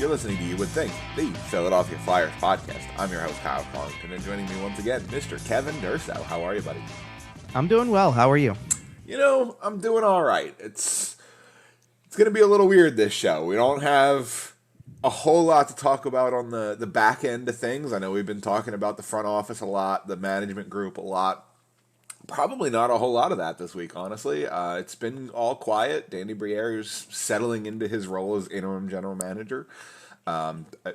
You're listening to You Would Think, the Philadelphia Flyers podcast. I'm your host, Kyle Collington, and joining me once again, Mr. Kevin Durso. How are you, buddy? I'm doing well. How are you? You know, I'm doing all right. It's going to be a little weird, this show. We don't have a whole lot to talk about on the back end of things. I know we've been talking about the front office a lot, the management group a lot. Probably not a whole lot of that this week, honestly. It's been all quiet. Danny Briere's settling into his role as interim general manager.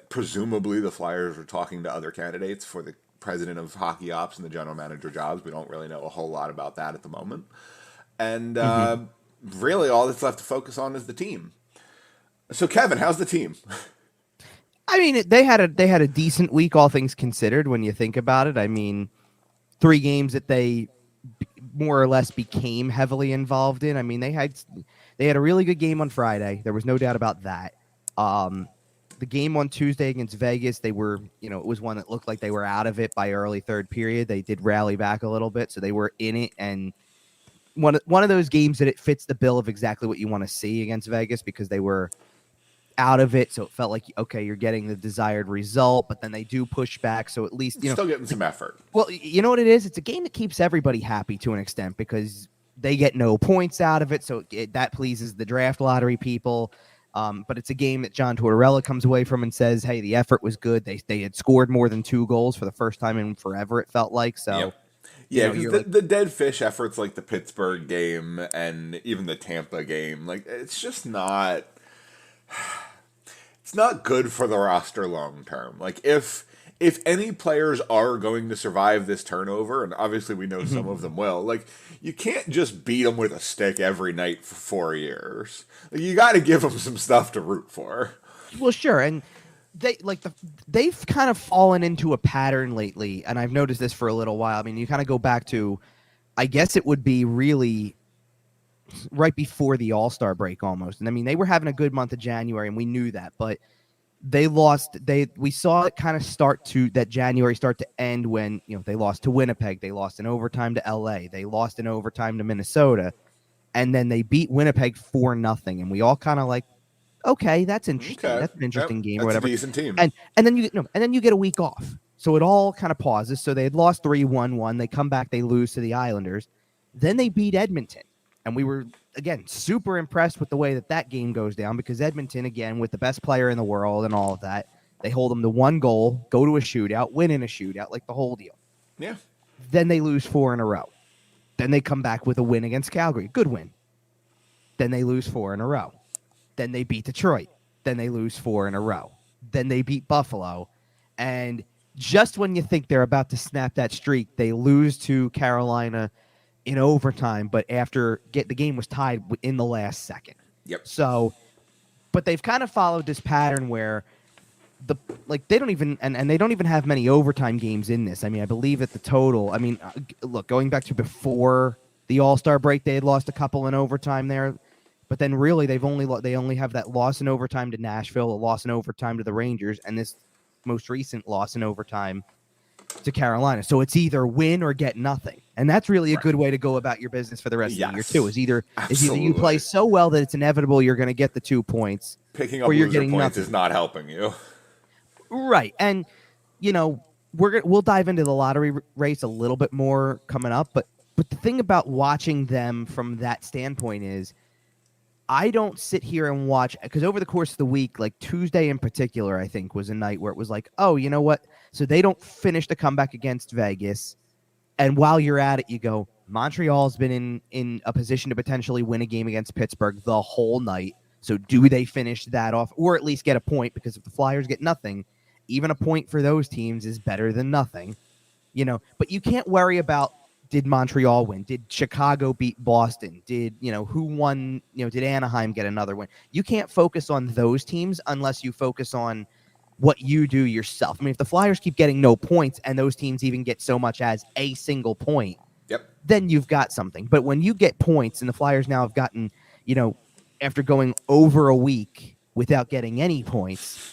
Presumably, the Flyers are talking to other candidates for the president of hockey ops and the general manager jobs. We don't really know a whole lot about that at the moment. And really, all that's left to focus on is the team. So, Kevin, how's the team? I mean, they had a decent week, all things considered, when you think about it. I mean, 3 games that they more or less became heavily involved in. I mean, they had a really good game on Friday. There was no doubt about that. The game on Tuesday against Vegas, they were, it was one that looked like they were out of it by early third period. They did rally back a little bit, so they were in it. And one of those games that it fits the bill of exactly what you want to see against Vegas, because they were out of it, so it felt like, okay, you're getting the desired result, but then they do push back, so at least still getting some effort. Well, you know what it is? It's a game that keeps everybody happy to an extent, because they get no points out of it, so that pleases the draft lottery people. But it's a game that John Tortorella comes away from and says, hey, the effort was good. They had scored more than 2 goals for the first time in forever, it felt like. So yep. Yeah, because the dead fish efforts like the Pittsburgh game and even the Tampa game, like, it's just not... It's not good for the roster long term. Like, if any players are going to survive this turnover, and obviously we know some of them will, like, you can't just beat them with a stick every night for 4 years. Like, you got to give them some stuff to root for. Well, sure, and they've kind of fallen into a pattern lately, and I've noticed this for a little while. I mean, you kind of go back to, I guess it would be really right before the All-Star break almost. And I mean, they were having a good month of January, and we knew that, but we saw it kind of that January start to end when, they lost to Winnipeg, they lost in overtime to LA, they lost in overtime to Minnesota, and then they beat Winnipeg 4-0. And we all kind of like, okay, that's interesting. Okay. That's an interesting game or whatever. That's a decent team. And then you get a week off. So it all kind of pauses. So they had lost 3-1-1. They come back, they lose to the Islanders. Then they beat Edmonton. And we were, again, super impressed with the way that game goes down, because Edmonton, again, with the best player in the world and all of that, they hold them to 1 goal, go to a shootout, win in a shootout, like the whole deal. Yeah. Then they lose 4 in a row. Then they come back with a win against Calgary. Good win. Then they lose 4 in a row. Then they beat Detroit. Then they lose 4 in a row. Then they beat Buffalo. And just when you think they're about to snap that streak, they lose to Carolina in overtime, but after the game was tied in the last second. Yep. So, but they've kind of followed this pattern where they don't even have many overtime games in this. I mean, I believe at the total, I mean, look, going back to before the All-Star break, they had lost a couple in overtime there, but then really they only have that loss in overtime to Nashville, a loss in overtime to the Rangers, and this most recent loss in overtime to Carolina. So it's either win or get nothing. And that's really a good way to go about your business for the rest of the year too. Is either you play so well that it's inevitable you're going to get the 2 points. Picking up loser points nothing. Is not helping you. Right. And we'll dive into the lottery race a little bit more coming up, but the thing about watching them from that standpoint is I don't sit here and watch, because over the course of the week, like Tuesday in particular, I think was a night where it was like, oh, you know what? So they don't finish the comeback against Vegas. And while you're at it, you go, Montreal's been in a position to potentially win a game against Pittsburgh the whole night. So do they finish that off, or at least get a point? Because if the Flyers get nothing, even a point for those teams is better than nothing. But you can't worry about, did Montreal win? Did Chicago beat Boston? Did, who won? Did Anaheim get another win? You can't focus on those teams unless you focus on what you do yourself. I mean, if the Flyers keep getting no points and those teams even get so much as a single point, then you've got something. But when you get points, and the Flyers now have gotten, after going over a week without getting any points,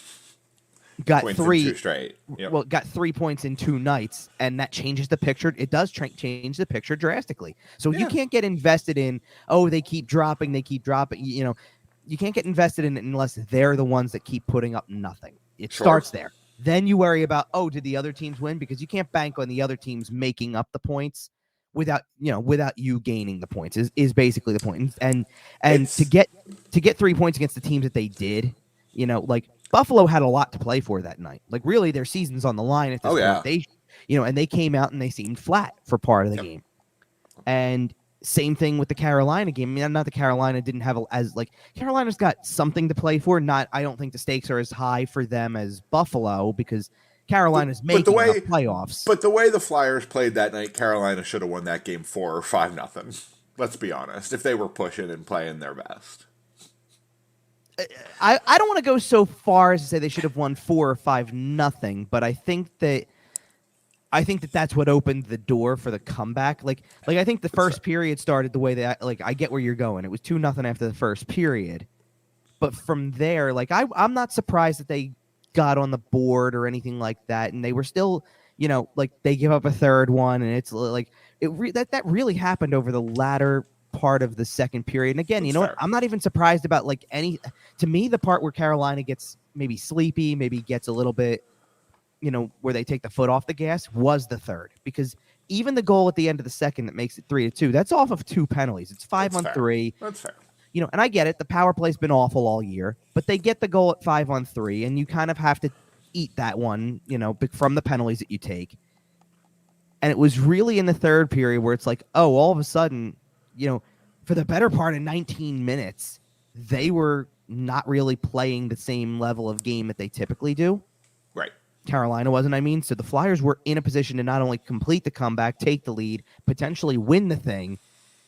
got points 3 in 2 straight. Yep. Well, got 3 points in 2 nights, and that changes the picture. It does change the picture drastically. So you can't get invested in, oh, they keep dropping. you can't get invested in it unless they're the ones that keep putting up nothing. It Sure. starts there. Then you worry about, did the other teams win? Because you can't bank on the other teams making up the points without you gaining the points is basically the point. And to get 3 points against the teams that they did, like Buffalo had a lot to play for that night. Like really their season's on the line at this point. They and they came out and they seemed flat for part of the game. And same thing with the Carolina game. I mean, not that Carolina didn't have Carolina's got something to play for. I don't think the stakes are as high for them as Buffalo because Carolina's making the playoffs. But the way the Flyers played that night, Carolina should have won that game 4 or 5-0. Let's be honest. If they were pushing and playing their best. I don't want to go so far as to say they should have won 4 or 5-0, but I think that that's what opened the door for the comeback. Like I think the first period started the way that I get where you're going. It was 2-0 after the first period, but from there, I'm not surprised that they got on the board or anything like that, and they were still, they give up a third one, and it's that really happened over the latter part of the second period. And again, That's what? fair. I'm not even surprised about to me the part where Carolina gets maybe sleepy, maybe gets a little bit. Where they take the foot off the gas was the third, because even the goal at the end of the second that makes it 3-2, that's off of 2 penalties. It's 5-on-3. That's fair. And I get it. The power play's been awful all year, but they get the goal at 5-on-3, and you kind of have to eat that one, from the penalties that you take. And it was really in the third period where it's like, all of a sudden, for the better part of 19 minutes, they were not really playing the same level of game that they typically do. Right. Carolina wasn't, so the Flyers were in a position to not only complete the comeback, take the lead, potentially win the thing.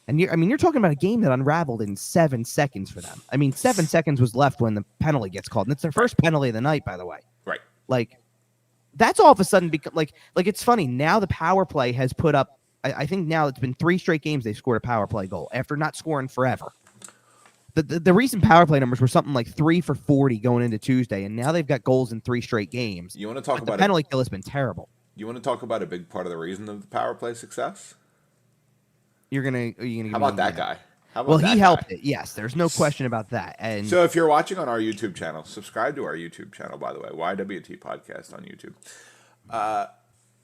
And you're talking about a game that unraveled in 7 seconds for them. 7 seconds was left when the penalty gets called. And it's their first penalty of the night, by the way. Right. That's all of a sudden it's funny. Now the power play has put up, I think now it's been 3 straight games they've scored a power play goal after not scoring forever. The recent power play numbers were something like 3 for 40 going into Tuesday, and now they've got goals in 3 straight games. You want to talk about the penalty kill has been terrible. You want to talk about a big part of the reason of the power play success? Are you gonna How about that guy? He helped it. Yes, there's no question about that. And so if you're watching on our YouTube channel, subscribe to our YouTube channel, by the way, YWT Podcast on YouTube.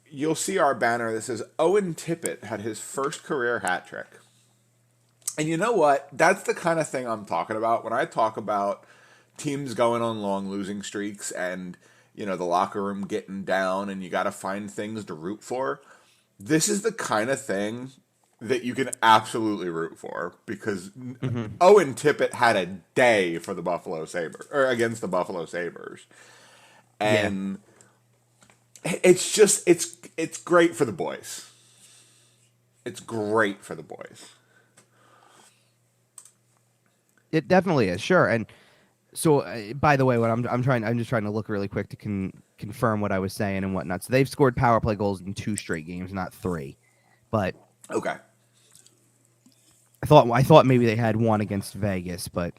You'll see our banner that says Owen Tippett had his first career hat trick. And you know what? That's the kind of thing I'm talking about when I talk about teams going on long losing streaks and, the locker room getting down and you got to find things to root for. This is the kind of thing that you can absolutely root for because Owen Tippett had a day for the Buffalo Sabres, or against the Buffalo Sabres. And it's just, it's great for the boys. It's great for the boys. It definitely is, sure. And so, by the way, what I'm just trying to look really quick to confirm what I was saying and whatnot. So they've scored power play goals in 2 straight games, not 3. But okay, I thought maybe they had 1 against Vegas, but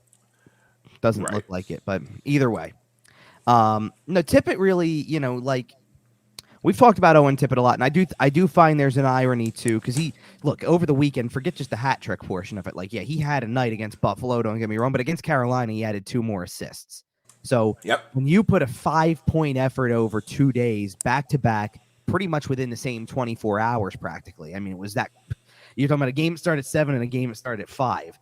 doesn't look like it. But either way, no, Tippett really, we've talked about Owen Tippett a lot, and I do find there's an irony too, because over the weekend, forget just the hat trick portion of it. He had a night against Buffalo, don't get me wrong, but against Carolina, he added 2 more assists. So when you put a 5-point effort over 2 days, back to back, pretty much within the same 24 hours, practically. It was that you're talking about a game that started at 7 and a game that started at 5.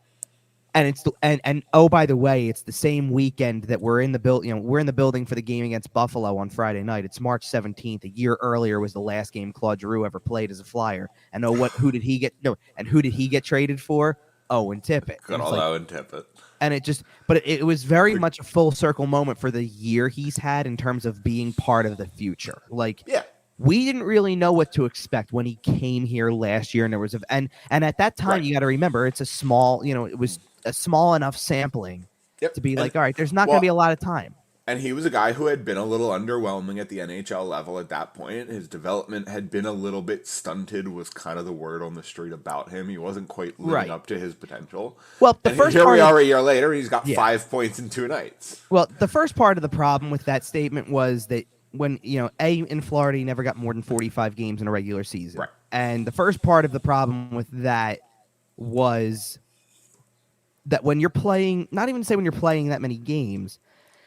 And and oh, by the way, it's the same weekend that we're in the building for the game against Buffalo on Friday night. It's March 17th. A year earlier was the last game Claude Giroux ever played as a Flyer. And who did he get traded for? Owen Tippett. Good old Owen Tippett. And it was very much a full circle moment for the year he's had in terms of being part of the future. We didn't really know what to expect when he came here last year, and there was and at that time you got to remember it's a small, it was a small enough sampling to be all right, there's not going to be a lot of time. And he was a guy who had been a little underwhelming at the NHL level at that point. His development had been a little bit stunted, was kind of the word on the street about him. He wasn't quite living up to his potential. Well, here we are a year later, he's got 5 points in 2 nights. Well, the first part of the problem with that statement was that when, in Florida, he never got more than 45 games in a regular season. Right. And the first part of the problem with that was that when you're playing, not even say when you're playing that many games,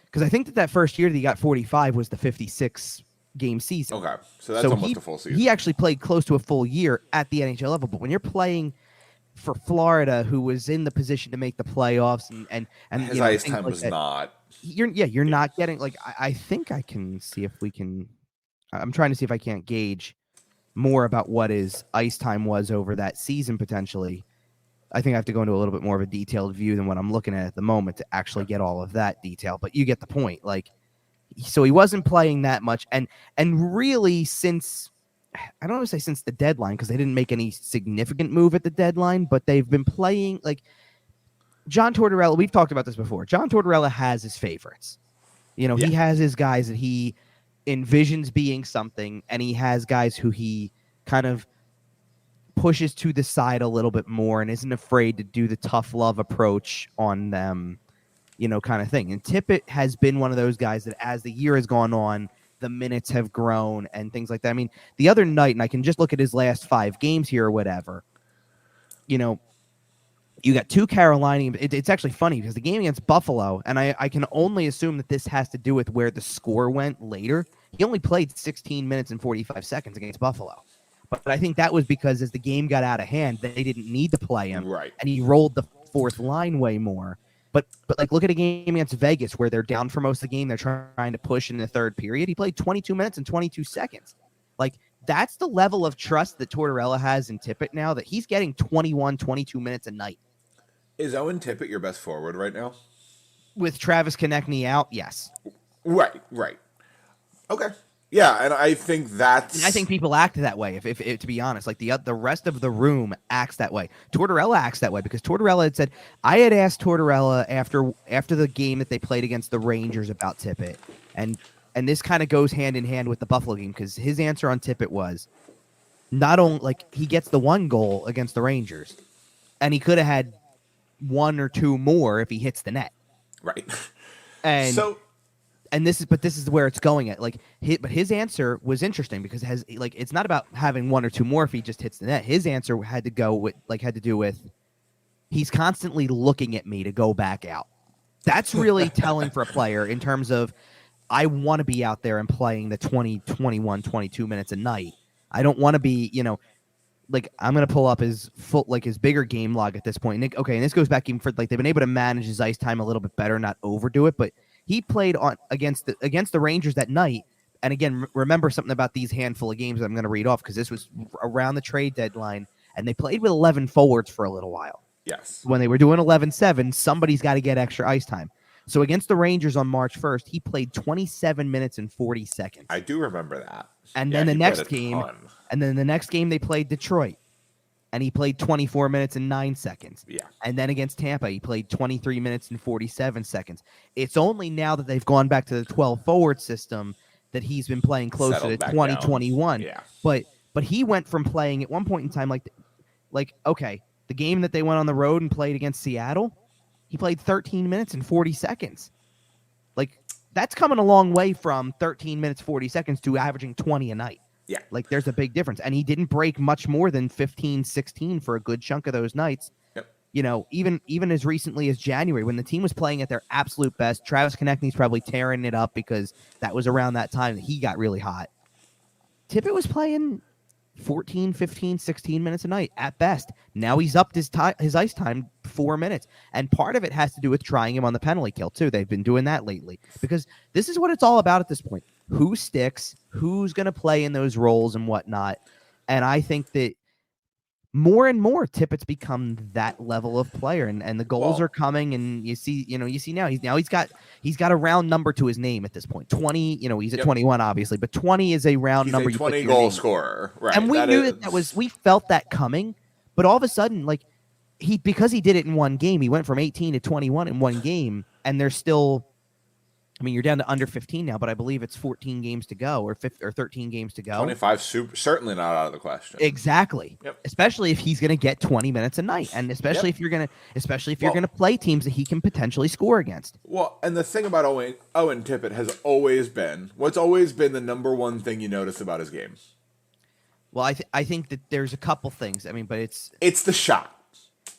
because I think that first year that he got 45 was the 56 game season. Okay, so that's So almost a full season. he actually played close to a full year at the NHL level. But when you're playing for Florida, who was in the position to make the playoffs, and his ice time was not. You're not getting like I think I can see if we can. I'm trying to see if I can't gauge more about what his ice time was over that season potentially. I think I have to go into a little bit more of a detailed view than what I'm looking at the moment to actually get all of that detail. But you get the point. Like, so he wasn't playing that much, and really since I don't want to say since the deadline because they didn't make any significant move at the deadline, but they've been playing like John Tortorella. We've talked about this before. John Tortorella has his favorites. You know, he has his guys that he envisions being something, and he has guys who he kind of pushes to the side a little bit more and isn't afraid to do the tough love approach on them, you know, kind of thing. And Tippett has been one of those guys that as the year has gone on, the minutes have grown and things like that. I mean, the other night, and I can just look at his last 5 games here or whatever, you know, you got 2 Carolina. It's actually funny because the game against Buffalo, and I can only assume that this has to do with where the score went later. He only played 16 minutes and 45 seconds against Buffalo. But I think that was because as the game got out of hand, they didn't need to play him. Right. And he rolled the 4th line way more. But like look at a game against Vegas where they're down for most of the game. They're trying to push in the 3rd period. He played 22 minutes and 22 seconds. Like that's the level of trust that Tortorella has in Tippett now that he's getting 21, 22 minutes a night. Is Owen Tippett your best forward right now? With Travis Konechny out, yes. Right. Okay. Yeah, and I think that's. And I think people act that way. If to be honest, like the rest of the room acts that way. Tortorella acts that way because Tortorella had said I had asked Tortorella after the game that they played against the Rangers about Tippett, and this kind of goes hand in hand with the Buffalo game because his answer on Tippett was not only like he gets the 1 goal against the Rangers, and he could have had 1 or 2 more if he hits the net. Right. And so. And this is where it's going at. Like, but his answer was interesting because it has like it's not about having 1 or 2 more if he just hits the net. His answer had to do with he's constantly looking at me to go back out. That's really telling for a player in terms of I want to be out there and playing the 20, 21, 22 minutes a night. I don't want to be, you know, like I'm gonna pull up his his bigger game log at this point. And this goes back even for like they've been able to manage his ice time a little bit better, not overdo it, but. He played on against the Rangers that night. And again, remember something about these handful of games that I'm going to read off because this was around the trade deadline, and they played with 11 forwards for a little while. Yes. When they were doing 11-7, somebody's got to get extra ice time. So against the Rangers on March 1st, he played 27 minutes and 40 seconds. I do remember that. And then the next game they played Detroit. And he played 24 minutes and 9 seconds. Yeah. And then against Tampa, he played 23 minutes and 47 seconds. It's only now that they've gone back to the 12 forward system that he's been playing closer to 2021. Yeah. But he went from playing at one point in time like okay, the game that they went on the road and played against Seattle, he played 13 minutes and 40 seconds. Like that's coming a long way from 13 minutes 40 seconds to averaging 20 a night. Yeah. Like there's a big difference. And he didn't break much more than 15, 16 for a good chunk of those nights. Yep. You know, even as recently as January when the team was playing at their absolute best, Travis Konechny's probably tearing it up because that was around that time that he got really hot. Tippett was playing 14, 15, 16 minutes a night at best. Now he's upped his ice time 4 minutes. And part of it has to do with trying him on the penalty kill too. They've been doing that lately because this is what it's all about at this point. Who sticks, who's going to play in those roles and whatnot. And I think that more and more Tippett's become that level of player and the goals are coming and you see now he's got a round number to his name at this point. 20, he's at 21 obviously, but 20 is a round number. He's a 20 goal scorer. Right. And we knew we felt that coming, but all of a sudden like because he did it in one game, he went from 18 to 21 in one game and there's still you're down to under 15 now, but I believe it's 14 games to go or 13 games to go. 25 certainly not out of the question. Exactly. Yep. Especially if he's going to get 20 minutes a night, and especially if you're going to play teams that he can potentially score against. Well, and the thing about Owen Tippett has always been what's always been the number one thing you notice about his game. Well, I think that there's a couple things. But it's the shot.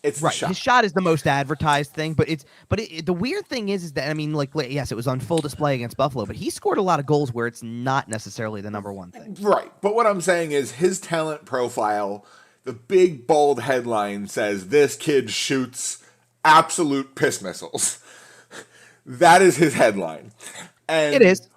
It's the Right. His shot. shot is the most advertised thing, but the weird thing is that, I mean, like, yes, it was on full display against Buffalo, but he scored a lot of goals where it's not necessarily the number one thing. Right. But what I'm saying is his talent profile, the big bold headline says this kid shoots absolute piss missiles. That is his headline. And It is.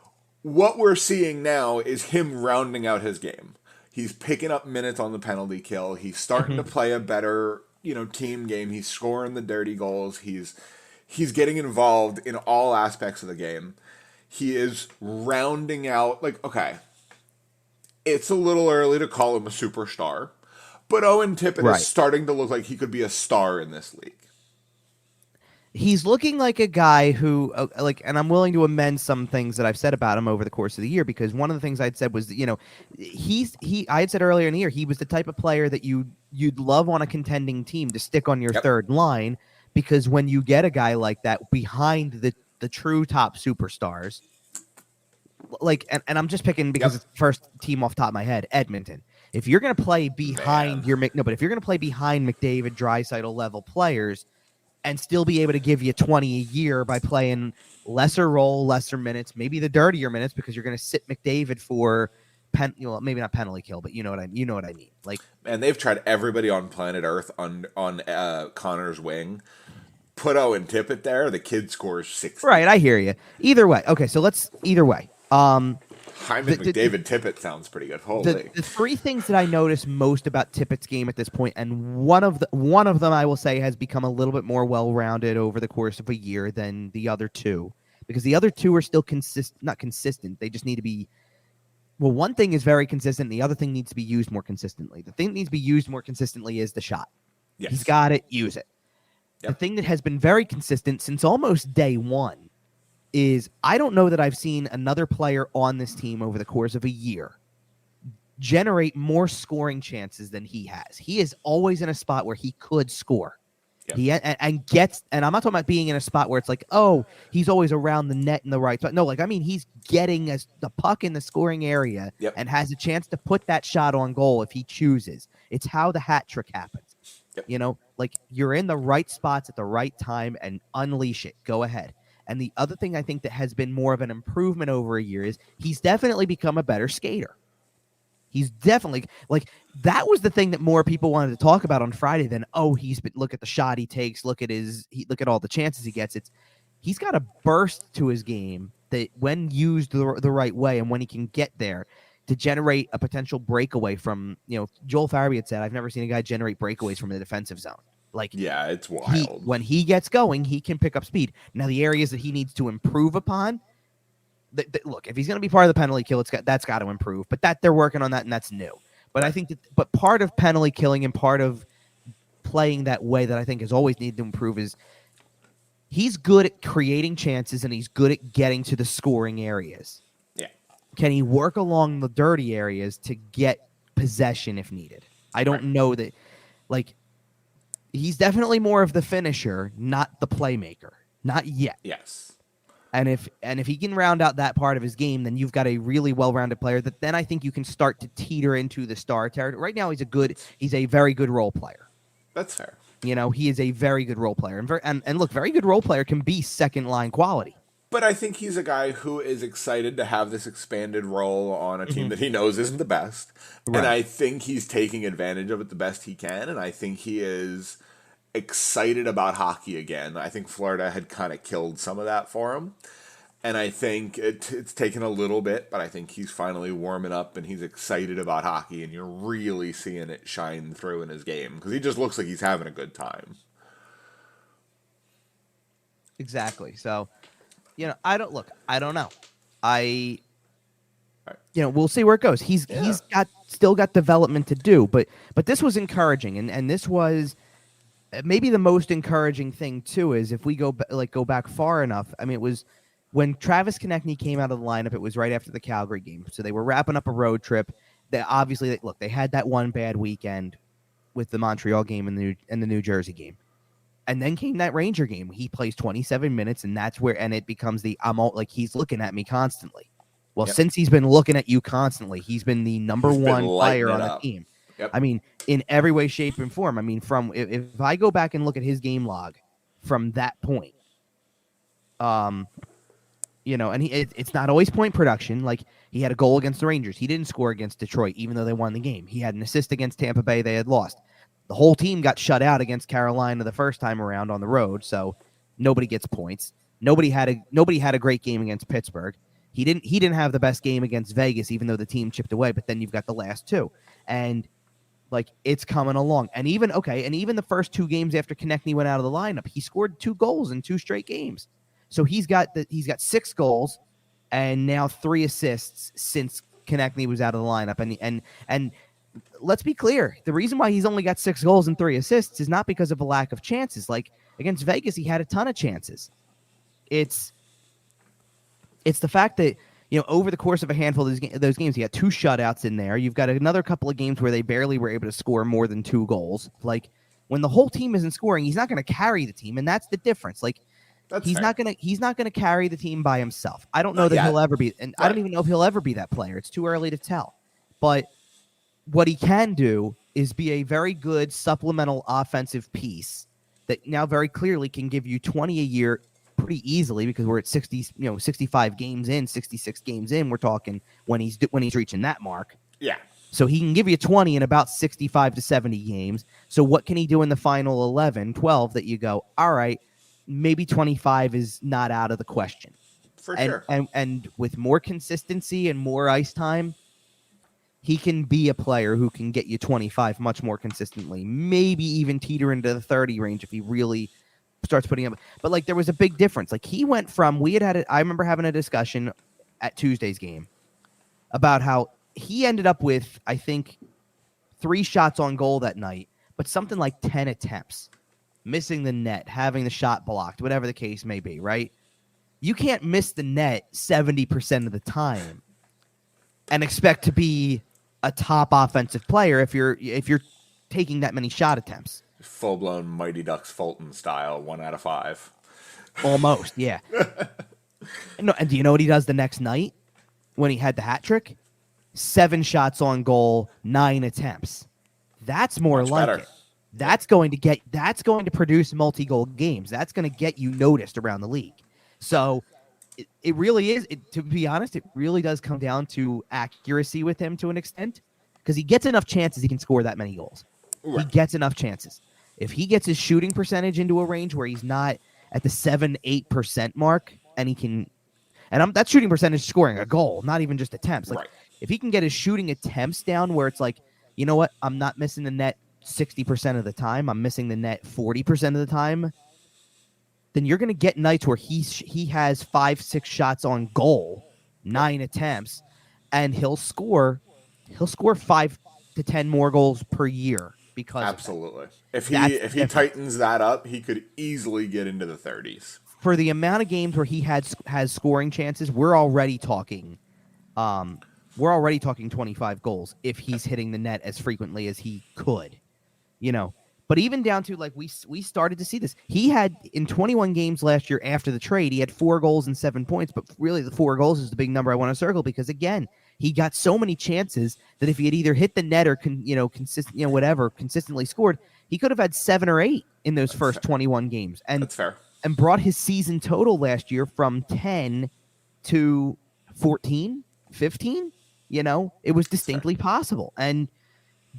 what we're seeing now is him rounding out his game. He's picking up minutes on the penalty kill. He's starting to play a better, team game. He's scoring the dirty goals. He's getting involved in all aspects of the game. He is rounding out, like, okay, it's a little early to call him a superstar, but Owen Tippett is starting to look like he could be a star in this league. He's looking like a guy who, and I'm willing to amend some things that I've said about him over the course of the year, because one of the things I'd said was, I had said earlier in the year, he was the type of player that you'd love on a contending team to stick on your third line, because when you get a guy like that behind the true top superstars, like, and I'm just picking because it's the first team off the top of my head, Edmonton. If you're going to play behind but if you're going to play behind McDavid, Draisaitl level players, and still be able to give you 20 a year by playing lesser role, lesser minutes, maybe the dirtier minutes, because you're going to sit McDavid for maybe not penalty kill, but you know what I mean. Like, man, they've tried everybody on planet Earth on Connor's wing. Put Owen Tippett there, the kid scores 60. Right, I hear you. Either way, okay. So either way. Hyman McDavid Tippett sounds pretty good. Holy. The three things that I notice most about Tippett's game at this point, and one of them I will say has become a little bit more well-rounded over the course of a year than the other two, because the other two are still not consistent. They just need to be. Well, one thing is very consistent. The other thing needs to be used more consistently. The thing that needs to be used more consistently is the shot. Yes. He's got it. Use it. Yep. The thing that has been very consistent since almost day one is I don't know that I've seen another player on this team over the course of a year generate more scoring chances than he has. He is always in a spot where he could score. Yep. And I'm not talking about being in a spot where it's like, oh, he's always around the net in the right spot. No, like, I mean, he's getting the puck in the scoring area and has a chance to put that shot on goal if he chooses. It's how the hat trick happens. Yep. Like, you're in the right spots at the right time and unleash it. Go ahead. And the other thing I think that has been more of an improvement over a year is he's definitely become a better skater. He's definitely, like, that was the thing that more people wanted to talk about on Friday than, oh, look at the shot he takes, look at all the chances he gets. He's got a burst to his game that, when used the right way and when he can get there to generate a potential breakaway from, Joel Farabee had said, I've never seen a guy generate breakaways from the defensive zone. Like, yeah, it's wild. When he gets going, he can pick up speed. Now, the areas that he needs to improve upon, look, if he's going to be part of the penalty kill, that's got to improve. But that they're working on that, and that's new. But I think but part of penalty killing and part of playing that way that I think has always needed to improve is he's good at creating chances and he's good at getting to the scoring areas. Yeah. Can he work along the dirty areas to get possession if needed? I don't know that, like. He's definitely more of the finisher, not the playmaker. Not yet. Yes. And if he can round out that part of his game, then you've got a really well-rounded player that then I think you can start to teeter into the star territory. Right now, he's a very good role player. That's fair. He is a very good role player. And look, very good role player can be second-line quality. But I think he's a guy who is excited to have this expanded role on a team that he knows isn't the best. Right. And I think he's taking advantage of it the best he can. And I think he is excited about hockey again. I think Florida had kind of killed some of that for him. And I think it's taken a little bit, but I think he's finally warming up and he's excited about hockey. And you're really seeing it shine through in his game because he just looks like he's having a good time. Exactly. So, I don't know. We'll see where it goes. He's still got development to do, but this was encouraging, and this was maybe the most encouraging thing too. Is if we go back far enough. I mean, it was when Travis Konechny came out of the lineup. It was right after the Calgary game, so they were wrapping up a road trip. They had that one bad weekend with the Montreal game and the New Jersey game. And then came that Ranger game. He plays 27 minutes, and that's where it becomes he's looking at me constantly. Well, since he's been looking at you constantly, he's been the number one player on the team. Yep. I mean, in every way, shape, and form. I mean, from if I go back and look at his game log from that point, um, and it's not always point production. Like, he had a goal against the Rangers. He didn't score against Detroit, even though they won the game. He had an assist against Tampa Bay. They had lost. The whole team got shut out against Carolina the first time around on the road, so nobody gets points. Nobody had a great game against Pittsburgh. He didn't have the best game against Vegas, even though the team chipped away. But then you've got the last two, and like, it's coming along. And even the first two games after Konechny went out of the lineup, he scored 2 goals in 2 straight games. So he's got 6 goals and now 3 assists since Konechny was out of the lineup. And let's be clear, the reason why he's only got 6 goals and 3 assists is not because of a lack of chances. Like, against Vegas, he had a ton of chances. It's the fact that, over the course of a handful of those games, you got 2 shutouts in there. You've got another couple of games where they barely were able to score more than 2 goals. Like, when the whole team isn't scoring, he's not going to carry the team, and that's the difference. Like, he's not going to carry the team by himself. I don't know that he'll ever be, and right. I don't even know if he'll ever be that player. It's too early to tell. But what he can do is be a very good supplemental offensive piece that now very clearly can give you 20 a year pretty easily, because we're at 65 games in, 66 games in. We're talking when he's reaching that mark. Yeah. So he can give you 20 in about 65 to 70 games. So what can he do in the final 11, 12 that you go, all right, maybe 25 is not out of the question. For sure. And with more consistency and more ice time, he can be a player who can get you 25 much more consistently, maybe even teeter into the 30 range if he really starts putting up. But like, there was a big difference. Like, he went from, I remember having a discussion at Tuesday's game about how he ended up with, I think, 3 shots on goal that night, but something like 10 attempts, missing the net, having the shot blocked, whatever the case may be, right? You can't miss the net 70% of the time and expect to be a top offensive player if you're taking that many shot attempts. Full-blown Mighty Ducks Fulton style, 1 out of 5. Almost, yeah. No, and do you know what he does the next night when he had the hat trick? 7 shots on goal, 9 attempts. That's more Much like better. it. That's going to produce multi-goal games. That's going to get you noticed around the league. So it really is. To be honest, it really does come down to accuracy with him to an extent, because he gets enough chances he can score that many goals. Right. He gets enough chances. If he gets his shooting percentage into a range where he's not at the 7-8% mark, and he can, and that shooting percentage is scoring a goal, not even just attempts. Like, right. If he can get his shooting attempts down where it's like, you know what, I'm not missing the net 60% of the time, I'm missing the net 40% of the time, then you're going to get nights where he has 5-6 shots on goal, 9 attempts, and he'll score 5 to 10 more goals per year because absolutely. If he tightens that up, he could easily get into the 30s. For the amount of games where he has scoring chances, we're already talking 25 goals if he's hitting the net as frequently as he could. But even down to, like, we started to see this. He had, in 21 games last year after the trade, he had 4 goals and 7 points. But really, the 4 goals is the big number I want to circle, because, again, he got so many chances that if he had either hit the net or consistently scored, he could have had 7 or 8 in those first 21 games. And that's fair. And brought his season total last year from 10 to 14, 15. It was distinctly possible, and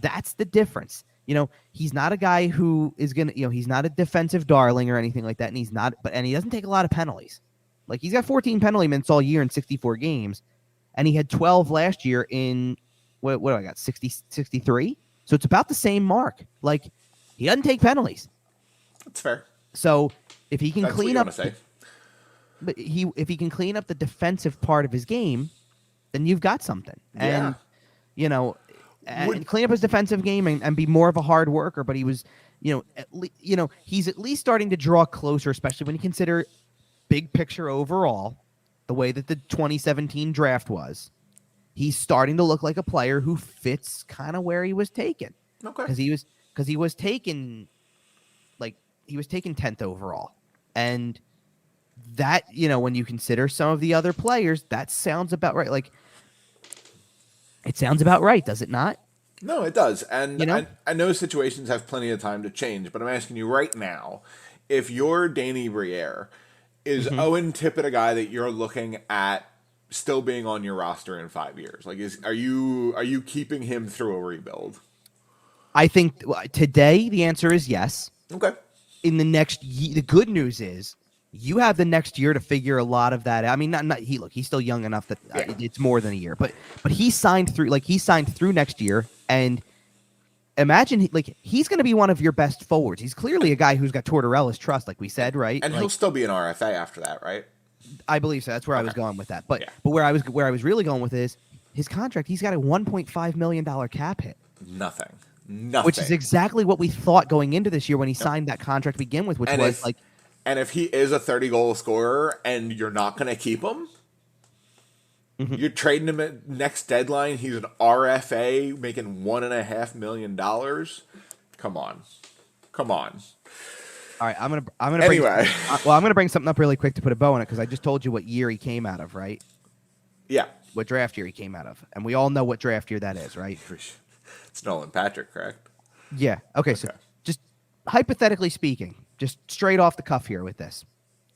that's the difference. He's not a guy who is going to, he's not a defensive darling or anything like that. And he doesn't take a lot of penalties. Like, he's got 14 penalty minutes all year in 64 games. And he had 12 last year in, what do I got? 63. So it's about the same mark. Like, he doesn't take penalties. That's fair. So if he can that's clean what up, say. But if he can clean up the defensive part of his game, then you've got something. Yeah. And, and clean up his defensive game and be more of a hard worker. But he was, he's at least starting to draw closer, especially when you consider big picture overall, the way that the 2017 draft was. He's starting to look like a player who fits kind of where he was taken. Okay. Because he was taken 10th overall. And that, when you consider some of the other players, that sounds about right. Like, it sounds about right, does it not? No, it does. And You know? I know situations have plenty of time to change, but I'm asking you right now, if you're Danny Briere, is Mhm. Owen Tippett a guy that you're looking at still being on your roster in 5 years? Like, are you keeping him through a rebuild? I think today the answer is yes. Okay. In the next the good news is you have the next year to figure a lot of that out. I mean, not he's still young enough that Yeah. it's more than a year, but he signed through next year, and imagine he's going to be one of your best forwards. He's clearly a guy who's got Tortorella's trust, like we said, right? And he'll still be an RFA after that, right? I believe so. That's where I was Okay. going with that. But Yeah. but where I was really going with is his contract. He's got a $1.5 million cap hit, Nothing. which is exactly what we thought going into this year when he signed that contract to begin with, which And was and if he is a 30-goal scorer and you're not going to keep him, you're trading him at next deadline. He's an RFA making $1.5 million. Come on. all right. I'm gonna Anyway. I'm gonna bring something up really quick to put a bow on it because I just told you what year he came out of, right? Yeah. What draft year he came out of, and we all know what draft year that is, right? It's Nolan Patrick, correct? Yeah. Okay. So just hypothetically speaking, just straight off the cuff here with this,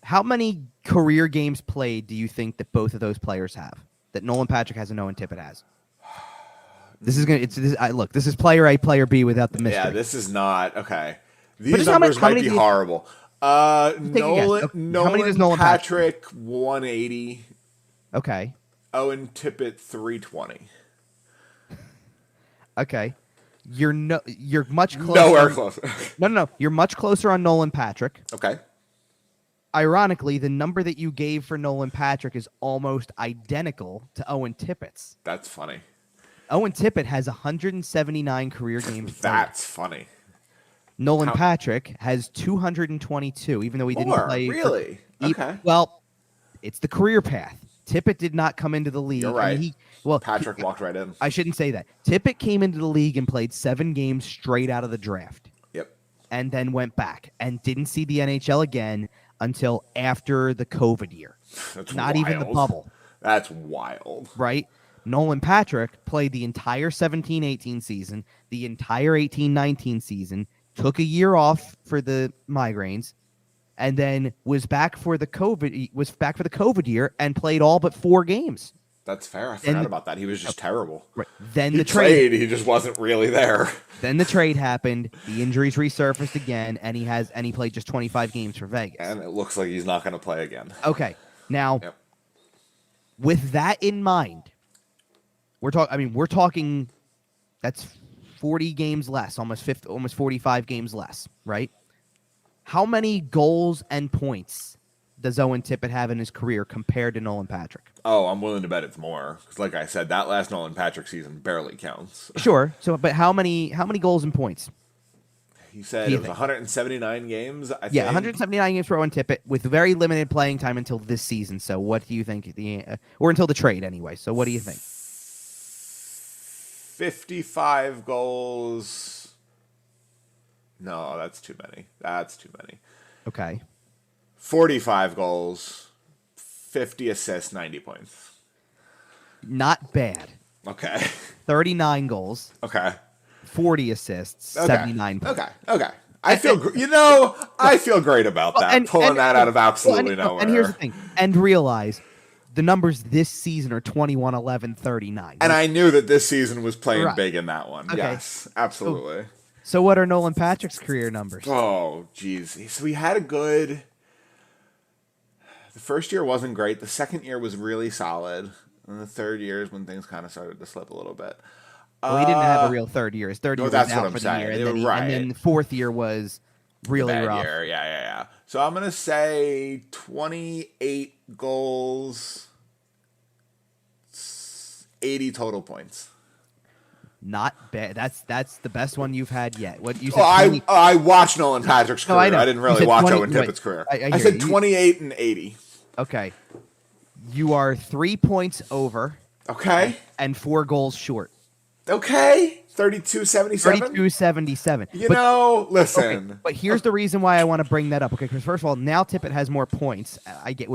how many career games played do you think that both of those players have? That Nolan Patrick has and Owen Tippett has? This is gonna. Look. This is player A, player B without the mystery. Yeah, this is not okay. just These how many- numbers how might many be do you- horrible. Take a guess. Okay, how many does Nolan Patrick 180, Okay. Owen Tippett 320. Okay. You're much closer. Nowhere close. No. You're much closer on Nolan Patrick. Okay. Ironically, the number that you gave for Nolan Patrick is almost identical to Owen Tippett's. That's funny. Owen Tippett has 179 career games played. That's funny. Nolan Patrick has 222, even though he didn't More? play. Really? Okay. Well, it's the career path. Tippett did not come into the league. You're right. Patrick walked right in. I shouldn't say that. Tippett came into the league and played 7 games straight out of the draft. Yep. And then went back and didn't see the NHL again until after the COVID year. That's Not even the wild. bubble. That's wild. Right? Nolan Patrick played the entire 17-18 season, the entire 18-19 season, took a year off for the migraines, and then was back for the COVID year and played all but 4 games. That's fair. I forgot about that. He was just terrible. Right. Then He the trade. played. He just wasn't really there. Then the trade happened. The injuries resurfaced again, and he played just 25 games for Vegas. And it looks like he's not going to play again. Okay, now Yep. with that in mind, we're talking. That's 40 games less, almost 45 games less, right? How many goals and points does Owen Tippett have in his career compared to Nolan Patrick? Oh, I'm willing to bet it's more. Because like I said, that last Nolan Patrick season barely counts. Sure. So, but how many goals and points? He said it was 179 games. I think. 179 games for Owen Tippett with very limited playing time until this season. So, what do you think? Or until the trade, anyway. So, what do you think? 55 goals. No, that's too many. Okay. 45 goals, 50 assists, 90 points. Not bad. Okay. 39 goals, Okay. 40 assists, Okay. 79 points. Okay. I feel great about that. Pulling that out of absolutely nowhere. And here's the thing. And realize the numbers this season are 21, 11, 39. And I knew that this season was playing Right. big in that one. Okay. Yes, absolutely. So what are Nolan Patrick's career numbers? Oh, geez. So we had a good... The first year wasn't great. The second year was really solid. And the third year is when things kind of started to slip a little bit. Well, he didn't have a real third year. His third year was that's out what I'm for the saying. year. You're And right. then the fourth year was really Bad rough. year. Yeah. So I'm going to say 28 goals, 80 total points. Not bad. That's the best one you've had yet. What you said? Well, 20 I watched Nolan Patrick's career. I know. I didn't You really said watch 20 Owen Tippett's career. I I hear said you. 28 and 80. Okay. You are 3 points over Okay. and 4 goals short. Okay. 32-77. 32-77. Listen. But here's the reason why I want to bring that up. Okay, because first of all, now Tippett has more points. I get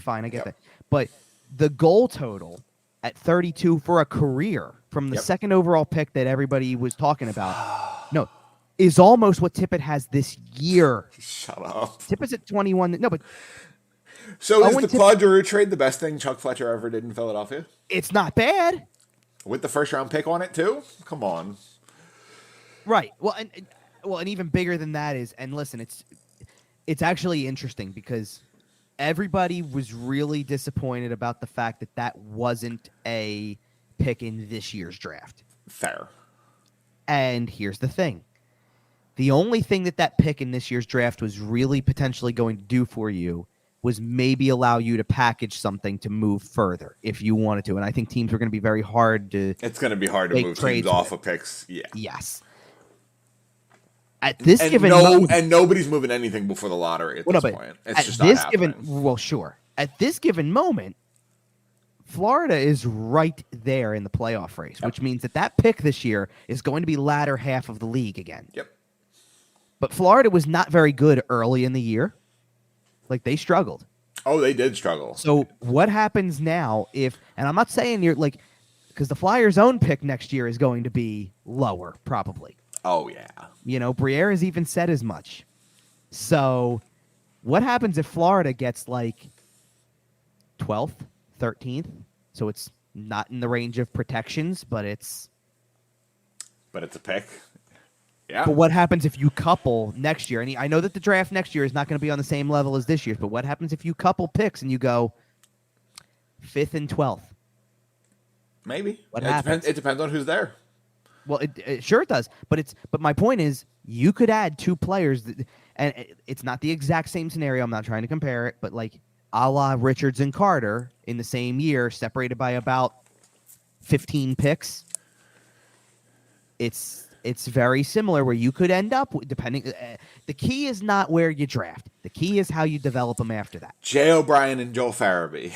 fine, I get that. But the goal total at 32 for a career from the Yep. second overall pick that everybody was talking about, no, is almost what Tippett has this year. Shut up. Tippett's at 21. No, but So is Owen the Claude Giroux trade the best thing Chuck Fletcher ever did in Philadelphia? it's not bad. With the first round pick on it too? Come on. Right. Well, and even bigger than that is, and listen, it's actually interesting because everybody was really disappointed about the fact that that wasn't a pick in this year's draft. Fair. And here's the thing. The only thing that pick in this year's draft was really potentially going to do for you was maybe allow you to package something to move further if you wanted to. And I think teams were going to be very hard to. It's going to be hard to make move trades teams off with. of picks. Yeah. Yes. At this given moment, and nobody's moving anything before the lottery at this point. It's just not happening. Well, sure. At this given moment, Florida is right there in the playoff race, which means that pick this year is going to be latter half of the league again. Yep. But Florida was not very good early in the year. Like, they struggled. Oh, they did struggle. So what happens now if, and I'm not saying you're like, because the Flyers' own pick next year is going to be lower, probably. Oh, yeah. You know, Briere has even said as much. So what happens if Florida gets like 12th, 13th? So it's not in the range of protections, but it's a pick. Yeah. But what happens if you couple next year? And I know that the draft next year is not going to be on the same level as this year's, but what happens if you couple picks and you go 5th and 12th? Maybe. What happens? It depends on who's there. Well, it sure it does. But my point is, you could add two players, and it's not the exact same scenario. I'm not trying to compare it, but like a la Richards and Carter in the same year, separated by about 15 picks. It's very similar where you could end up depending. The key is not where you draft. The key is how you develop them after that. Jay O'Brien and Joel Farabee.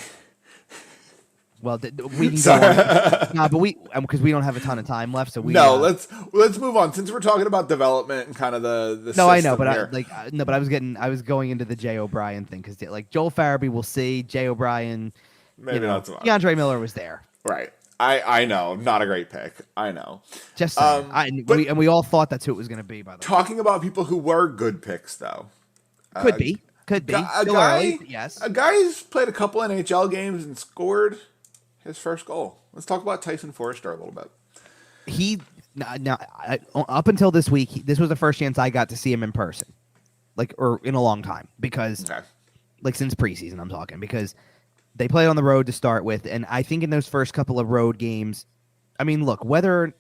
Well, we can go on. Nah, but because we don't have a ton of time left, so let's move on since we're talking about development and kind of the no, I know, but here. I was going into the Jay O'Brien thing because like Joel Farabee, we'll see. Jay O'Brien, maybe not so much. DeAndre Miller was there, right? I know, not a great pick. I know. Just saying. We all thought that's who it was going to be. By the way, talking about people who were good picks, though, could be. Yes, a guy who's played a couple NHL games and scored his first goal. Let's talk about Tyson Foerster a little bit. Up until this week, this was the first chance I got to see him in person, or in a long time, because since preseason I'm talking, because they played on the road to start with, and I think in those first couple of road games, I mean, look, whether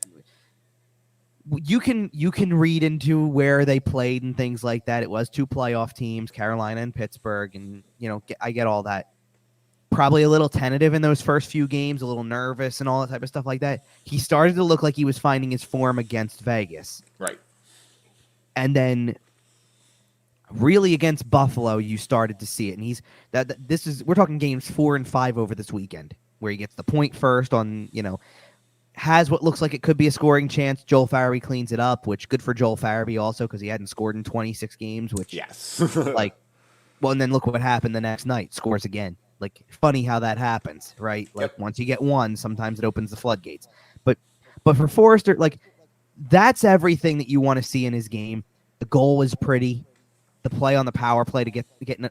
you can read into where they played and things like that. It was two playoff teams, Carolina and Pittsburgh, and I get all that. Probably a little tentative in those first few games, a little nervous and all that type of stuff like that. He started to look like he was finding his form against Vegas. Right. And then really against Buffalo, you started to see it. And we're talking games 4 and 5 over this weekend, where he gets the point first on, has what looks like it could be a scoring chance. Joel Farabee cleans it up, which good for Joel Farabee also, because he hadn't scored in 26 games, which yes. And then look what happened the next night, scores again. Funny how that happens, right? Once you get one, sometimes it opens the floodgates. But for Foerster, that's everything that you want to see in his game. The goal is pretty. The play on the power play to get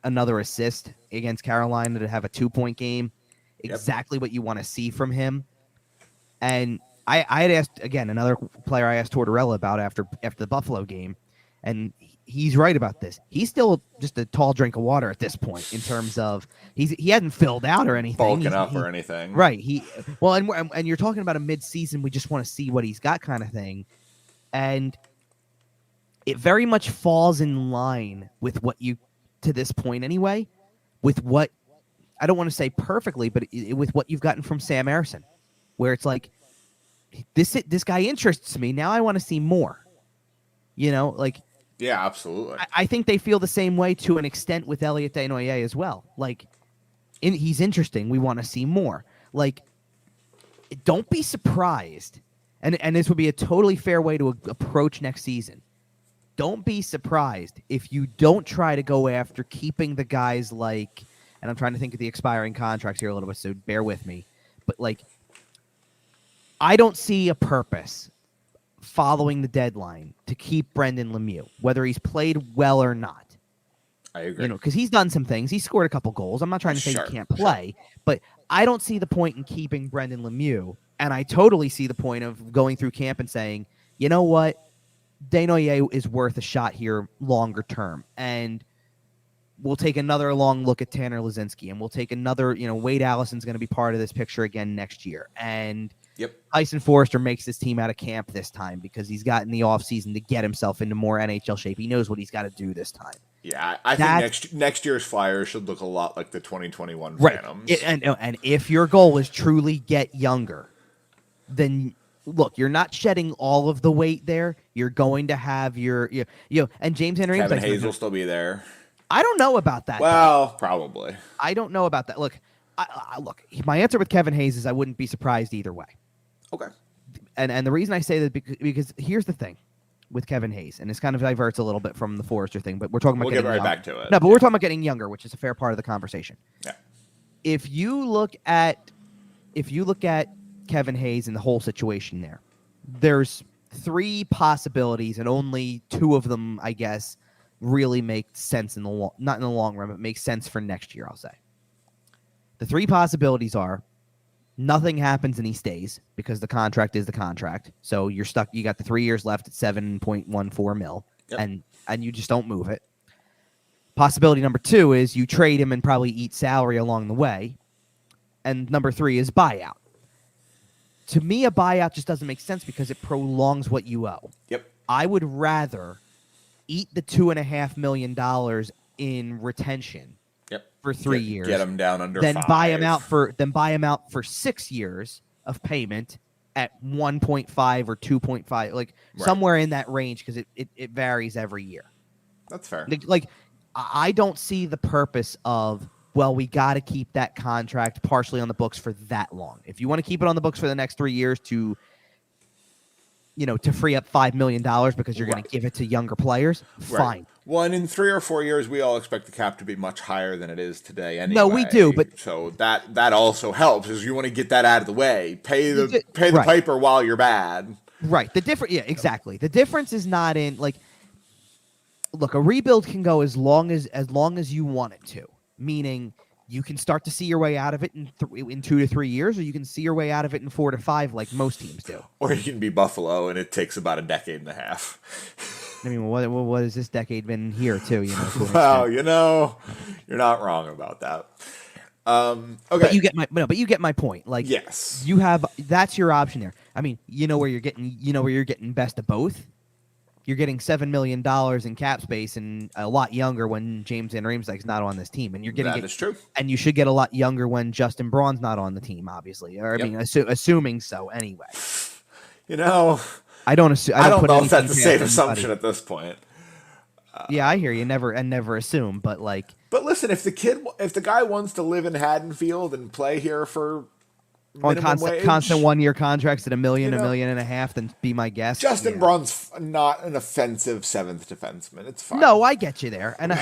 another assist against Carolina to have a 2-point game. Exactly what you want to see from him. And I had asked, again, another player I asked Tortorella about after the Buffalo game, and he's right about this. He's still just a tall drink of water at this point in terms of he hadn't filled out or anything, bulking up or anything. Right. And you're talking about a mid-season. We just want to see what he's got, kind of thing, and it very much falls in line with what you to this point anyway. With what I don't want to say perfectly, but with what you've gotten from Sam Ersson, where it's like this guy interests me. Now I want to see more. Yeah, absolutely. I think they feel the same way to an extent with Elliot Desnoyers as well. He's interesting. We want to see more. Don't be surprised. And this would be a totally fair way to approach next season. Don't be surprised if you don't try to go after keeping the guys and I'm trying to think of the expiring contracts here a little bit, so bear with me. But I don't see a purpose following the deadline to keep Brendan Lemieux, whether he's played well or not. I agree. Because he's done some things. He scored a couple goals. I'm not trying to say he can't play, but I don't see the point in keeping Brendan Lemieux. And I totally see the point of going through camp and saying, you know what? Desnoyers is worth a shot here longer term. And we'll take another long look at Tanner Lazinski. And we'll take another, Wade Allison's going to be part of this picture again next year. And Tyson Foerster makes this team out of camp this time because he's got in the offseason to get himself into more NHL shape. He knows what he's got to do this time. Yeah, I think next year's Flyers should look a lot like the 2021 Phantoms. And if your goal is truly get younger, then look, you're not shedding all of the weight there. You're going to have and James Henry. Kevin Hayes will still be there. I don't know about that. Well, probably. I don't know about that. Look, look. My answer with Kevin Hayes is I wouldn't be surprised either way. Okay. And the reason I say that because here's the thing with Kevin Hayes, and this kind of diverts a little bit from the Forrester thing, but we're talking about getting right back to it. No, but we're talking about getting younger, which is a fair part of the conversation. Yeah. If you look at Kevin Hayes and the whole situation there's 3 possibilities, and only 2 of them, I guess, really make sense not in the long run, but make sense for next year, I'll say. The 3 possibilities are nothing happens and he stays because the contract is the contract. So you're stuck. You got the 3 years left at $7.14 million, and you just don't move it. Possibility number 2 is you trade him and probably eat salary along the way. And number 3 is buyout. To me, a buyout just doesn't make sense because it prolongs what you owe. Yep. I would rather eat the $2.5 million in retention for 3 years. Get him down under then 5. buy him out for 6 years of payment at 1.5 or 2.5, somewhere in that range, because it varies every year. That's fair. I don't see the purpose of, well, we got to keep that contract partially on the books for that long. If you want to keep it on the books for the next 3 years to free up $5 million because you're going to give it to younger players, fine. Well, and in 3 or 4 years, we all expect the cap to be much higher than it is today anyway. No, we do, but so that also helps, is you want to get that out of the way. Pay the piper while you're bad. Right. Exactly. The difference is not in look, a rebuild can go as long as you want it to. Meaning, you can start to see your way out of it in 2 to 3 years, or you can see your way out of it in 4 to 5, like most teams do. Or you can be Buffalo, and it takes about a decade and a half. I mean, what has this decade been here too? Well, you're not wrong about that. Okay, but you get my point. Yes, that's your option there. I mean, where you're getting best of both. You're getting $7 million in cap space and a lot younger when James Van Riemsdyk's not on this team, and that is true. And you should get a lot younger when Justin Braun's not on the team, obviously. Or I mean, assuming so anyway. I don't know if that's a safe assumption at this point. Yeah, I hear you. Never assume, but But listen, if the guy wants to live in Haddonfield and play here for constant 1 year contracts at $1 million, $1.5 million, then be my guest. Justin Braun's not an offensive 7th defenseman. It's fine. No, I get you there, and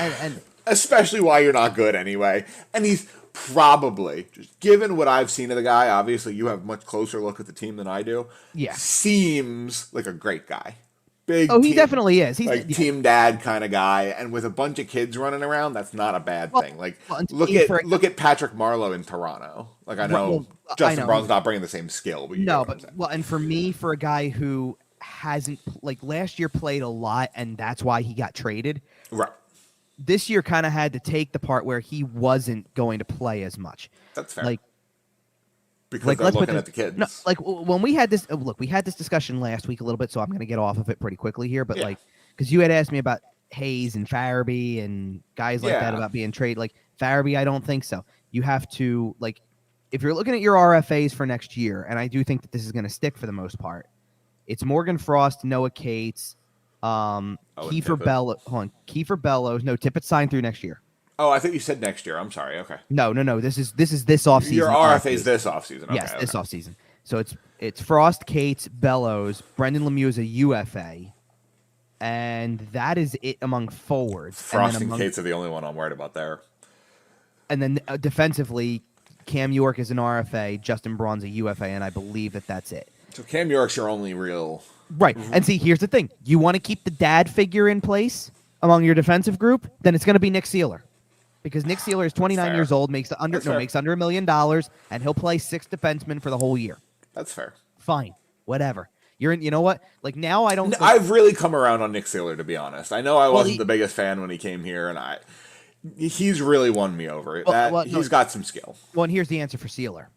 especially why you're not good anyway. And he's probably, just given what I've seen of the guy, obviously you have a much closer look at the team than I do. Yeah, seems like a great guy. He definitely is. He's team dad kind of guy, and with a bunch of kids running around, that's not a bad thing. Look at Patrick Marleau in Toronto. I know Justin Braun's not bringing the same skill, but and for me, for a guy who hasn't last year played a lot, and that's why he got traded. Right. This year kind of had to take the part where he wasn't going to play as much. That's fair. Because they're looking at the kids. No, when we had this, we had this discussion last week a little bit, so I'm going to get off of it pretty quickly here. But because you had asked me about Hayes and Farabee and guys like that about being traded. Farabee, I don't think so. You have to if you're looking at your RFAs for next year, and I do think that this is going to stick for the most part. It's Morgan Frost, Noah Cates, Kiefer Bellows. No, Tippett signed through next year. Oh, I think you said next year. I'm sorry. Okay. No. This is this offseason. Your RFA is this offseason. Okay, yes, this offseason. So it's Frost, Cates, Bellows, Brendan Lemieux is a UFA, and that is it among forwards. Frost and Cates are the only one I'm worried about there. And then defensively, Cam York is an RFA, Justin Braun's a UFA, and I believe that's it. So Cam York's your only real... Right. And see, here's the thing. You want to keep the dad figure in place among your defensive group, then it's going to be Nick Seeler. Because Nick Seeler is 29 years old, makes under $1 million, and he'll play 6 defensemen for the whole year. That's fair. Fine. Whatever. You know what? Like, now I don't... I've really come around on Nick Seeler, to be honest. I know I wasn't the biggest fan when he came here, and he's really won me over. He's got some skill. Well, and here's the answer for Seeler.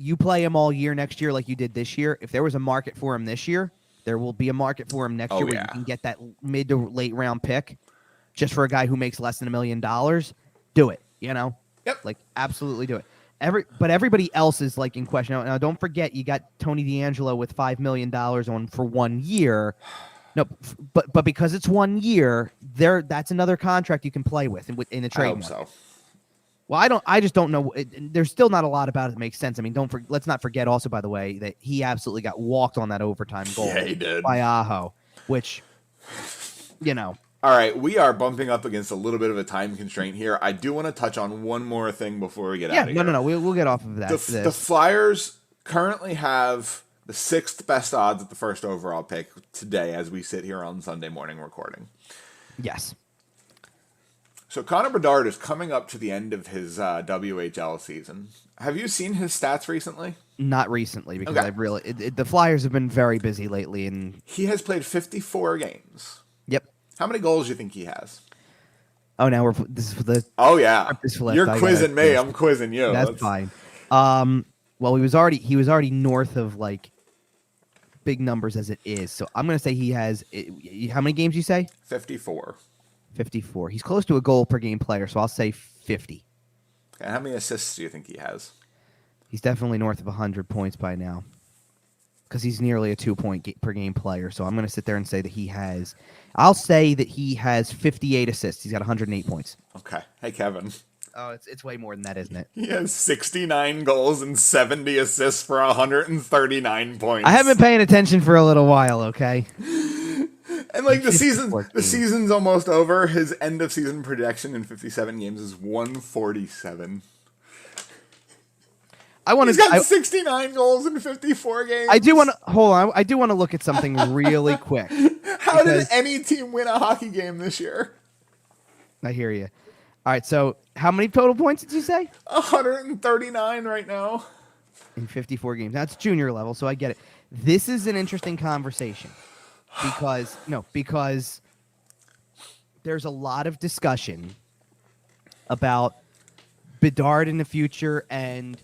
You play him all year next year like you did this year. If there was a market for him this year, there will be a market for him next year where you can get that mid to late round pick just for a guy who makes less than $1 million. Do it, Yep. Like, absolutely do it. But everybody else is, like, in question. Now, don't forget, you got Tony DeAngelo with $5 million on for 1 year. No, but because it's 1 year, that's another contract you can play with in a trade. I hope so. Well, I just don't know. There's still not a lot about it that makes sense. I mean, let's not forget also, by the way, that he absolutely got walked on that overtime goal. Yeah, he did. By Aho, which, All right, we are bumping up against a little bit of a time constraint here. I do want to touch on one more thing before we get out of here. No. We'll get off of that. The Flyers currently have the 6th best odds at the first overall pick today as we sit here on Sunday morning recording. Yes. So Connor Bedard is coming up to the end of his WHL season. Have you seen his stats recently? Not recently, because the Flyers have been very busy lately, and he has played 54 games. Yep. How many goals do you think he has? Oh, now this is for the. Oh yeah, you're quizzing me. I'm quizzing you. That's fine. Well, he was already north of, like, big numbers as it is, so I'm gonna say he has. How many games you say? 54. 54. He's close to a goal per game player, so I'll say 50. And how many assists do you think he has? He's definitely north of 100 points by now, because he's nearly a 2-point per game player. So I'm going to sit there and say that he has. I'll say that he has 58 assists. He's got 108 points. Okay. Hey, Kevin. Oh, it's way more than that, isn't it? He has 69 goals and 70 assists for 139 points. I haven't been paying attention for a little while. Okay. And like the season's almost over. His end of season projection in 57 games is 147. He's got 69 goals in 54 games. I do want to hold on. I do want to look at something really quick. How did any team win a hockey game this year? I hear you. All right. So how many total points did you say? 139 right now in 54 games. That's junior level, so I get it. This is an interesting conversation. Because there's a lot of discussion about Bedard in the future and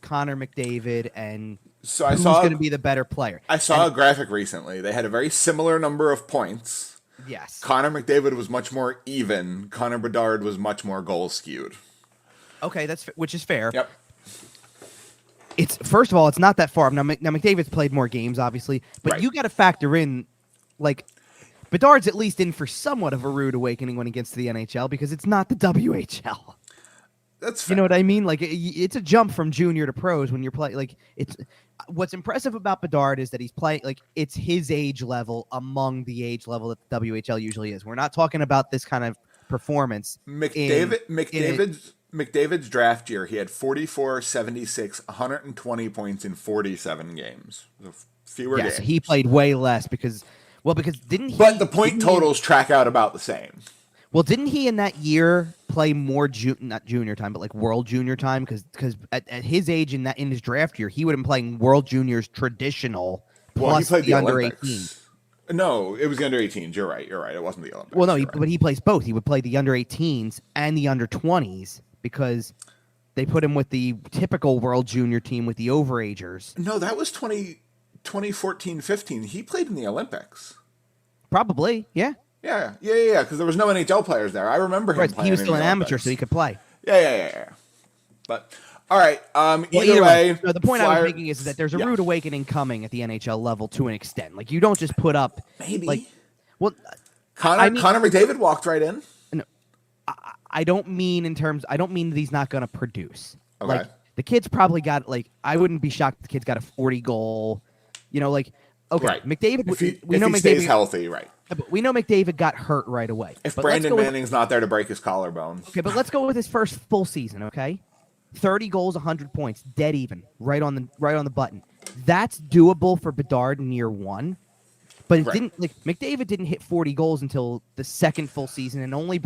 Connor McDavid and who's going to be the better player. I saw a graphic recently. They had a very similar number of points. Yes. Connor McDavid was much more even. Connor Bedard was much more goal skewed. Okay, which is fair. Yep. First of all, it's not that far. Now McDavid's played more games, obviously, but you got to factor in. Like, Bedard's at least in for somewhat of a rude awakening when he gets to the NHL because it's not the WHL. That's fair. You know what I mean? Like, it's a jump from junior to pros when you're playing. Like, what's impressive about Bedard is that he's playing, like, it's his age level among the age level that the WHL usually is. We're not talking about this kind of performance. McDavid's draft year, he had 44, 76, 120 points in 47 games. Fewer games. He played way less because didn't he? But the point totals track out about the same. Well, didn't he in that year play more not junior time, but like world junior time? Because at his age in his draft year, he would have been playing world juniors traditional plus he played the under Olympics. 18. No, it was the under 18s. You're right. It wasn't the Olympics. Well, no, but he plays both. He would play the under 18s and the under 20s because they put him with the typical world junior team with the overagers. No, that was 2014-15. He played in the Olympics. Probably, yeah. Yeah, because there was no NHL players there. I remember him playing. He was still an amateur, so he could play. Yeah. But, all right, either way. No, the point I was making is that there's a rude awakening coming at the NHL level to an extent. Like, you don't just put up... Maybe. Like, well, Connor McDavid walked right in. No, I don't mean that he's not going to produce. Okay. Like, the kid's probably got, like, I wouldn't be shocked if the kid's got a 40-goal, like... Okay, right. McDavid. If he stays healthy, right? But we know McDavid got hurt right away. If Brandon Manning's not there to break his collarbone. Okay, but let's go with his first full season. Okay, 30 goals, 100 points, dead even, right on the button. That's doable for Bedard in year one. But it Right. didn't, like, McDavid didn't hit 40 goals until the second full season and only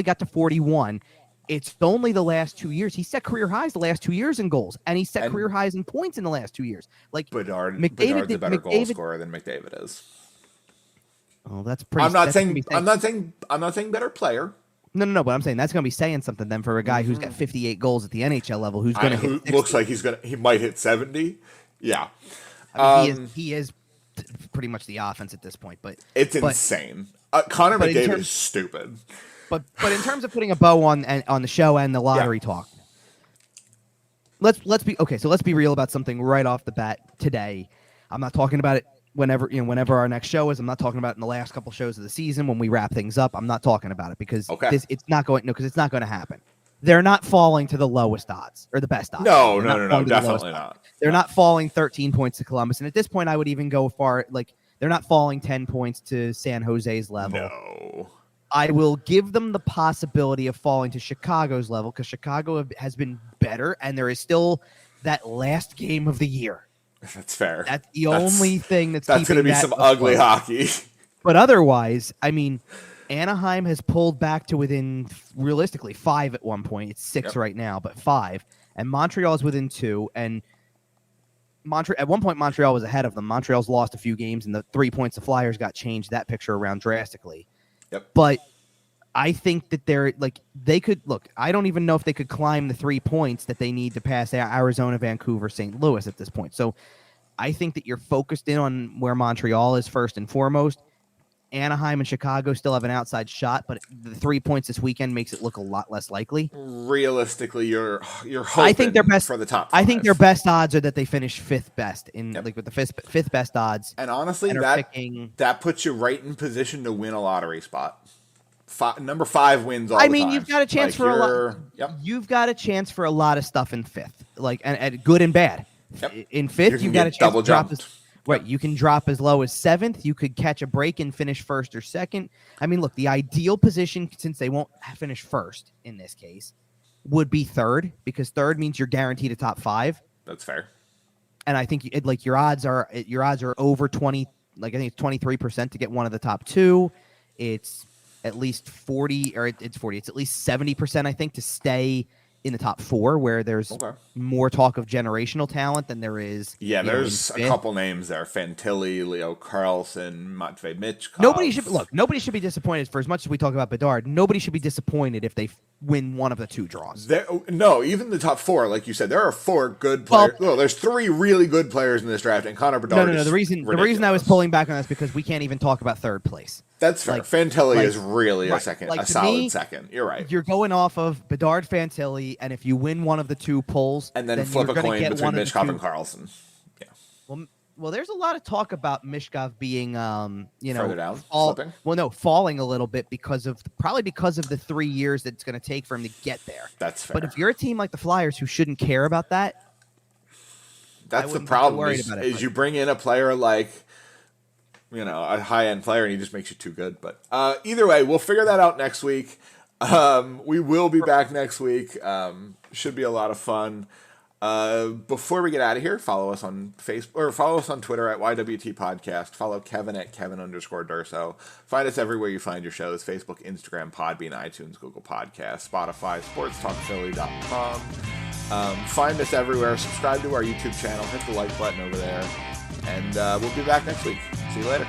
got to 41. It's only the last 2 years. He set career highs the last 2 years in goals, and he set career highs in points in the last 2 years. Like Bedard's a better goal scorer than McDavid is. Oh, that's pretty. I'm not saying better player. No. But I'm saying that's going to be saying something then for a guy who's got 58 goals at the NHL level, who's going to hit 60. Looks like he might hit 70. Yeah, I mean, he is pretty much the offense at this point. But it's insane. Connor McDavid is stupid. But in terms of putting a bow on the show and the lottery talk, let's be real about something right off the bat today. I'm not talking about it whenever our next show is. I'm not talking about it in the last couple shows of the season when we wrap things up. I'm not talking about it because it's not going to happen. They're not falling to the lowest odds or the best odds. No, definitely not. They're not falling 13 points to Columbus, and at this point, I would even go far they're not falling 10 points to San Jose's level. No. I will give them the possibility of falling to Chicago's level because Chicago has been better, and there is still that last game of the year. That's fair. That's the only thing that's going to be some ugly hockey. But otherwise, I mean, Anaheim has pulled back to within, realistically, 5 at one point. It's 6 right now, but 5. And Montreal is within 2. And at one point, Montreal was ahead of them. Montreal's lost a few games, and the 3 points the Flyers got changed that picture around drastically. Yep. But I think that they could look. I don't even know if they could climb the 3 points that they need to pass Arizona, Vancouver, St. Louis at this point. So I think that you're focused in on where Montreal is first and foremost. Anaheim and Chicago still have an outside shot, but the 3 points this weekend makes it look a lot less likely. Realistically, you're hoping I think their best for the top 5. I think their best odds are that they finish 5th best with the fifth best odds. And honestly, that puts you right in position to win a lottery spot. Number 5 wins all the time. You've got a chance for a lot. Yep. You've got a chance for a lot of stuff in 5th, and good and bad. Yep. In 5th, you've got a chance to drop Right, you can drop as low as 7th. You could catch a break and finish 1st or 2nd. I mean, look, the ideal position, since they won't finish 1st in this case, would be 3rd, because 3rd means you're guaranteed a top 5. That's fair. And I think your odds are over 20. I think it's 23% to get one of the top 2. It's at least 40, or it's 40. It's at least 70%, I think, to stay in the top 4, where there's more talk of generational talent than there is. Yeah, there's a couple names there: Fantilli, Leo Carlson, Matvei Michkov. Nobody should be disappointed. For as much as we talk about Bedard, nobody should be disappointed if they win one of the 2 draws. Even the top 4, like you said, there are 4 good players. There's 3 really good players in this draft, and Connor Bedard. No. The reason I was pulling back on that is because we can't even talk about 3rd place. That's fair. Fantilli is really a solid second. You're right. You're going off of Bedard, Fantilli, and if you win one of the 2 polls, and then flip a coin between Michkov and Carlson. Yeah. Well, there's a lot of talk about Michkov being, further down, slipping. Well, no, falling a little bit because of the 3 years that it's going to take for him to get there. That's fair. But if you're a team like the Flyers who shouldn't care about that, that's the problem. Is you bring in a player like, a high-end player, and he just makes you too good. But either way, we'll figure that out next week. We will be back next week. Should be a lot of fun. Before we get out of here, follow us on Facebook, or follow us on Twitter at YWT Podcast. Follow Kevin at Kevin_Durso. Find us everywhere you find your shows: Facebook, Instagram, Podbean, iTunes, Google Podcasts, Spotify, SportsTalkPhilly.com. Find us everywhere. Subscribe to our YouTube channel. Hit the like button over there. And we'll be back next week. See you later.